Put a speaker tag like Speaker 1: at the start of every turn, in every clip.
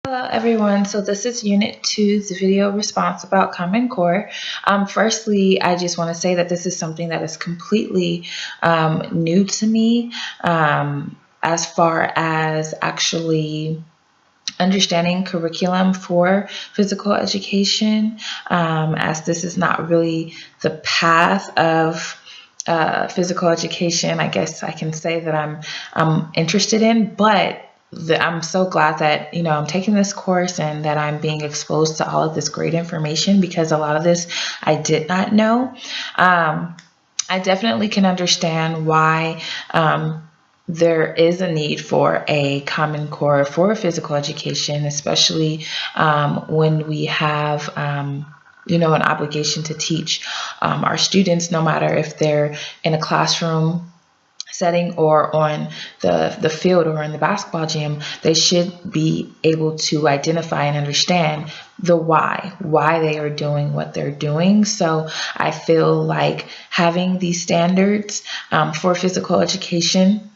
Speaker 1: Hello everyone, so this is Unit 2's video response about Common Core. Firstly, I just want to say that this is something that is completely new to me as far as actually understanding curriculum for physical education, as this is not really the path of physical education, I guess I can say that I'm interested in, but I'm so glad that I'm taking this course and that I'm being exposed to all of this great information, because a lot of this I did not know. I definitely can understand why there is a need for a Common Core for physical education, especially when we have an obligation to teach our students, no matter if they're in a classroom setting or on the field or in the basketball gym. They should be able to identify and understand the why they are doing what they're doing. So I feel like having these standards for physical education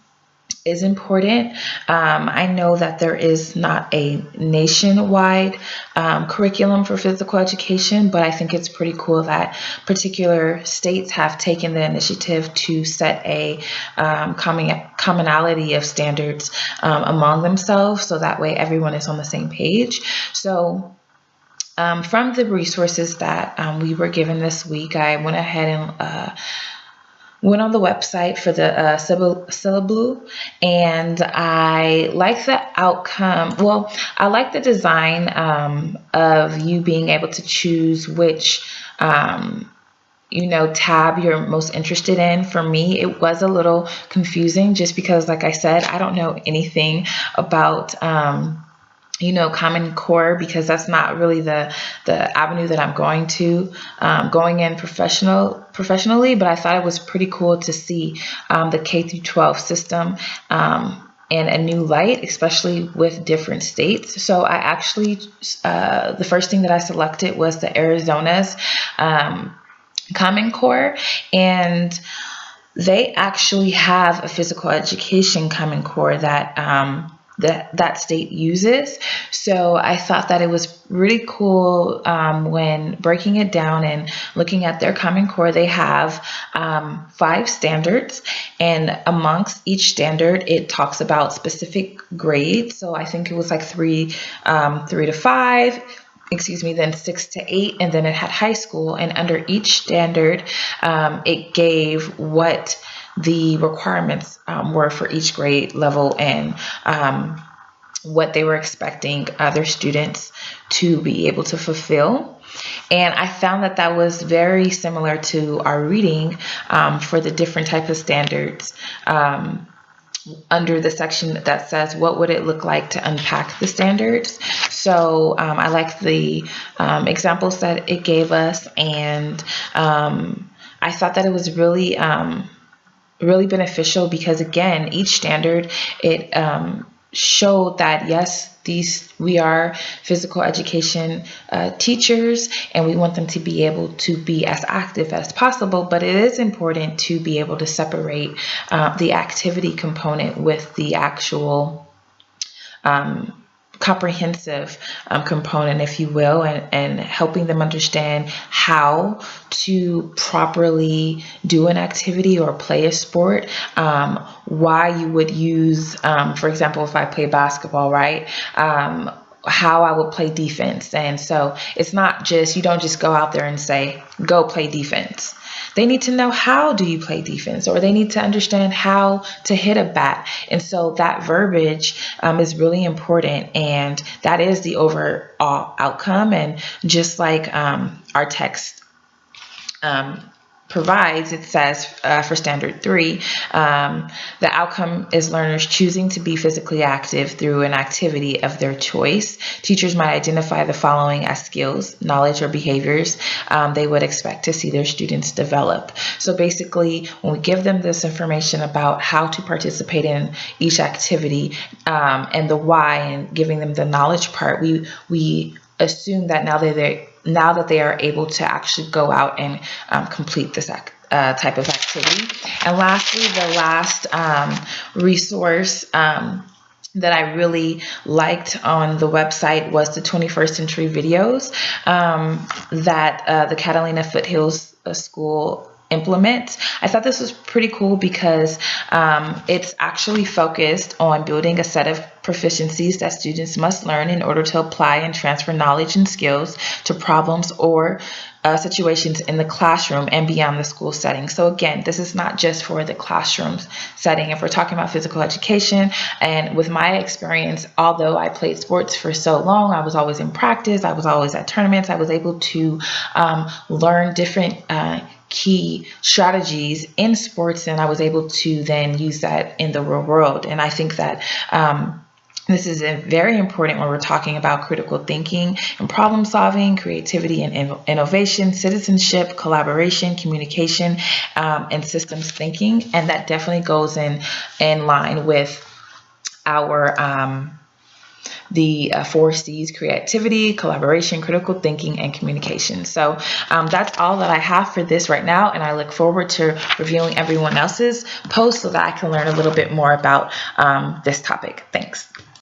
Speaker 1: is important. I know that there is not a nationwide curriculum for physical education, but I think it's pretty cool that particular states have taken the initiative to set a commonality of standards among themselves, so that way everyone is on the same page. So from the resources that we were given this week, I went ahead and went on the website for the syllabus, and I like the outcome. Well, I like the design of you being able to choose which tab you're most interested in. For me, it was a little confusing just because, like I said, I don't know anything about Common Core, because that's not really the avenue that I'm going in professionally. But I thought it was pretty cool to see the K through 12 system in a new light, especially with different states. So I actually, the first thing that I selected was the Arizona's Common Core, and they actually have a physical education Common Core that that state uses. So I thought that it was really cool when breaking it down and looking at their Common Core. They have 5 standards, and amongst each standard it talks about specific grades. So I think it was like 3 to 5, then 6 to 8, and then it had high school. And under each standard it gave what the requirements were for each grade level, and what they were expecting other students to be able to fulfill. And I found that that was very similar to our reading for the different type of standards under the section that says what would it look like to unpack the standards. So I like the examples that it gave us, and I thought that it was really really beneficial, because again, each standard, it showed that yes, we are physical education teachers, and we want them to be able to be as active as possible, but it is important to be able to separate the activity component with the actual comprehensive component, if you will, and helping them understand how to properly do an activity or play a sport, why you would use, for example, if I play basketball, right? How I would play defense. And so it's not just, you don't just go out there and say, go play defense. They need to know, how do you play defense, or they need to understand how to hit a bat. And so that verbiage is really important, and that is the overall outcome. And just like our text provides, it says for standard 3, the outcome is learners choosing to be physically active through an activity of their choice. Teachers might identify the following as skills, knowledge, or behaviors they would expect to see their students develop. So basically, when we give them this information about how to participate in each activity and the why, and giving them the knowledge part, we assume that now that they are able to actually go out and complete this type of activity. And lastly, the last resource that I really liked on the website was the 21st Century videos that the Catalina Foothills School implements. I thought this was pretty cool because it's actually focused on building a set of proficiencies that students must learn in order to apply and transfer knowledge and skills to problems or situations in the classroom and beyond the school setting. So again, this is not just for the classroom setting. If we're talking about physical education, and with my experience, although I played sports for so long, I was always in practice, I was always at tournaments, I was able to learn different key strategies in sports, and I was able to then use that in the real world. And I think that this is very important when we're talking about critical thinking and problem solving, creativity and innovation, citizenship, collaboration, communication, and systems thinking. And that definitely goes in line with our the 4 C's: creativity, collaboration, critical thinking, and communication. So that's all that I have for this right now, and I look forward to reviewing everyone else's posts so that I can learn a little bit more about this topic. Thanks.